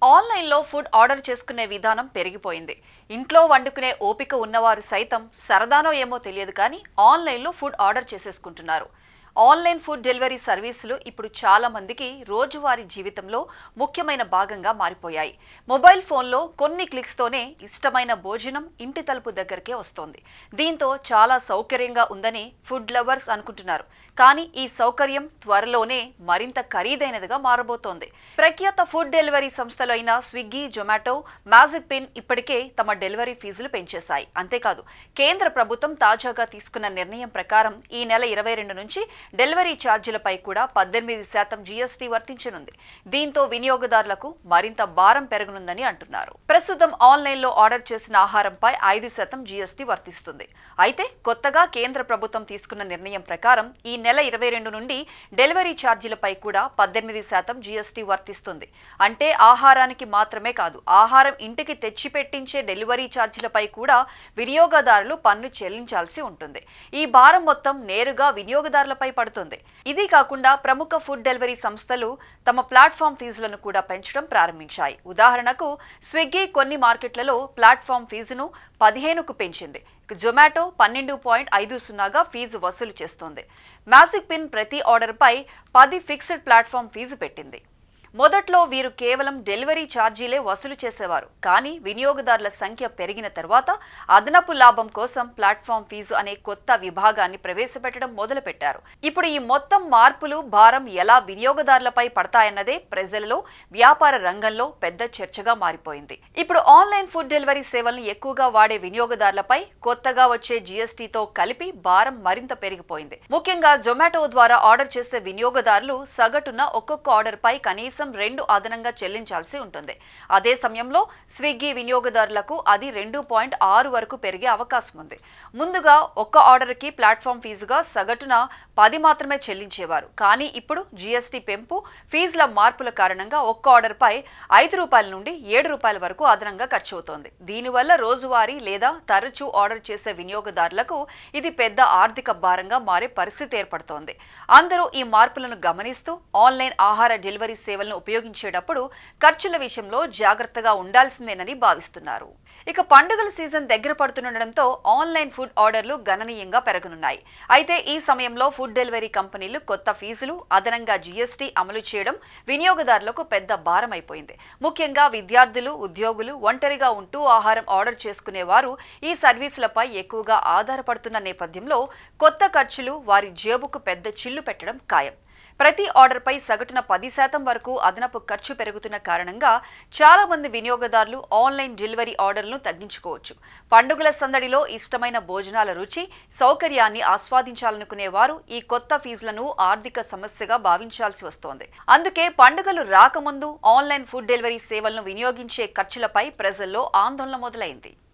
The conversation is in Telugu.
ఆన్లైన్లో ఫుడ్ ఆర్డర్ చేసుకునే విధానం పెరిగిపోయింది. ఇంట్లో వండుకునే ఓపిక ఉన్నవారు సైతం సరదానో ఏమో తెలియదు కానీ ఆన్లైన్లో ఫుడ్ ఆర్డర్ చేసేసుకుంటున్నారు. ఆన్లైన్ ఫుడ్ డెలివరీ సర్వీసులు ఇప్పుడు చాలా మందికి రోజువారీ జీవితంలో ముఖ్యమైన భాగంగా మారిపోయాయి. మొబైల్ ఫోన్లో కొన్ని క్లిక్స్తోనే ఇష్టమైన భోజనం ఇంటి తలుపు దగ్గరకే వస్తోంది. దీంతో చాలా సౌకర్యంగా ఉందని ఫుడ్ లవర్స్ అనుకుంటున్నారు. కానీ ఈ సౌకర్యం త్వరలోనే మరింత ఖరీదైనదిగా మారబోతోంది. ప్రఖ్యాత ఫుడ్ డెలివరీ సంస్థలు అయిన స్విగ్గీ, జొమాటో, మ్యాజిక్ పిన్ ఇప్పటికే తమ డెలివరీ ఫీజులు పెంచేశాయి. అంతేకాదు, కేంద్ర ప్రభుత్వం తాజాగా తీసుకున్న నిర్ణయం ప్రకారం ఈ నెల 22 నుంచి డెలివరీ ఛార్జీలపై కూడా 18% జీఎస్టీ వర్తించనుంది. దీంతో వినియోగదారులకు మరింత భారం పెరగనుందని అంటున్నారు. ప్రస్తుతం ఆన్లైన్లో ఆర్డర్ చేసిన ఆహారంపై 5% జీఎస్టీ వర్తిస్తుంది. అయితే కొత్తగా కేంద్ర ప్రభుత్వం తీసుకున్న నిర్ణయం ప్రకారం ఈ నెల 22 నుండి డెలివరీ ఛార్జీలపై కూడా 18% జీఎస్టీ వర్తిస్తుంది. అంటే ఆహారానికి మాత్రమే కాదు, ఆహారం ఇంటికి తెచ్చిపెట్టించే డెలివరీ ఛార్జీలపై కూడా వినియోగదారులు పన్ను చెల్లించాల్సి ఉంటుంది. ఈ భారం మొత్తం నేరుగా వినియోగదారులపై పడుతుంది. ఇది కాకుండా ప్రముఖ ఫుడ్ డెలివరీ సంస్థలు తమ ప్లాట్ఫామ్ ఫీజులను కూడా పెంచడం ప్రారంభించాయి. ఉదాహరణకు స్విగ్గీ కొన్ని మార్కెట్లలో ప్లాట్ఫామ్ ఫీజును 15కు పెంచింది. జొమాటో 12.50గా ఫీజు వసూలు చేస్తోంది. మ్యాజిక్ పిన్ ప్రతి ఆర్డర్పై 10 ఫిక్స్డ్ ప్లాట్ఫామ్ ఫీజు పెట్టింది. మొదట్లో వీరు కేవలం డెలివరీ ఛార్జీలే వసూలు చేసేవారు. కానీ వినియోగదారుల సంఖ్య పెరిగిన తర్వాత అదనపు లాభం కోసం ప్లాట్ఫామ్ ఫీజు అనే కొత్త విభాగాన్ని ప్రవేశపెట్టడం మొదలుపెట్టారు. ఇప్పుడు ఈ మొత్తం మార్పులు భారం ఎలా వినియోగదారులపై పడతాయన్నదే ప్రజలలో, వ్యాపార రంగంలో పెద్ద చర్చగా మారిపోయింది. ఇప్పుడు ఆన్లైన్ ఫుడ్ డెలివరీ సేవలను ఎక్కువగా వాడే వినియోగదారులపై కొత్తగా వచ్చే జీఎస్టీతో కలిపి భారం మరింత పెరిగిపోయింది. ముఖ్యంగా జొమాటో ద్వారా ఆర్డర్ చేసే వినియోగదారులు సగటున ఒక్కొక్క ఆర్డర్పై కనీసం 2 అదనంగా చెల్లించాల్సి ఉంటుంది. అదే సమయంలో స్విగ్గీ వినియోగదారులకు అది 2.6 వరకు పెరిగే అవకాశం ఉంది. ముందుగా ఒక్క ఆర్డర్కి ప్లాట్ఫామ్ ఫీజుగా సగటున 10 మాత్రమే చెల్లించేవారు. కానీ ఇప్పుడు జీఎస్టీ పెంపు, ఫీజుల మార్పుల కారణంగా ఒక్క ఆర్డర్పై ₹5 నుండి ₹7 వరకు అదనంగా ఖర్చవుతోంది. దీనివల్ల రోజువారీ లేదా తరచూ ఆర్డర్ చేసే వినియోగదారులకు ఇది పెద్ద ఆర్థిక భారంగా మారే పరిస్థితి ఏర్పడుతోంది. అందరూ ఈ మార్పులను గమనిస్తూ ఆన్లైన్ ఆహార డెలివరీ సేవలను ఉపయోగించేటప్పుడు ఖర్చుల విషయంలో జాగ్రత్తగా ఉండాల్సిందేనని భావిస్తున్నారు. ఇక పండుగల సీజన్ దగ్గర పడుతుండటంతో ఆన్లైన్ ఫుడ్ ఆర్డర్లు గణనీయంగా పెరగనున్నాయి. అయితే ఈ సమయంలో ఫుడ్ డెలివరీ కంపెనీలు కొత్త ఫీజులు, అదనంగా జీఎస్టీ అమలు చేయడం వినియోగదారులకు పెద్ద భారం అయిపోయింది. ముఖ్యంగా విద్యార్థులు, ఉద్యోగులు, ఒంటరిగా ఉంటూ ఆహారం ఆర్డర్ చేసుకునేవారు ఈ సర్వీసులపై ఎక్కువగా ఆధారపడుతున్న నేపథ్యంలో కొత్త ఖర్చులు వారి జేబుకు పెద్ద చిల్లు పెట్టడం ఖాయం. ప్రతి ఆర్డర్పై సగటున 10% వరకు అదనపు ఖర్చు పెరుగుతున్న కారణంగా చాలా మంది వినియోగదారులు ఆన్లైన్ డెలివరీ ఆర్డర్లను తగ్గించుకోవచ్చు. పండుగల సందడిలో ఇష్టమైన భోజనాల రుచి, సౌకర్యాన్ని ఆస్వాదించాలనుకునే వారు ఈ కొత్త ఫీజులను ఆర్థిక సమస్యగా భావించాల్సి వస్తోంది. అందుకే పండుగలు రాకముందు ఆన్లైన్ ఫుడ్ డెలివరీ సేవలను వినియోగించే ఖర్చులపై ప్రజల్లో ఆందోళన మొదలైంది.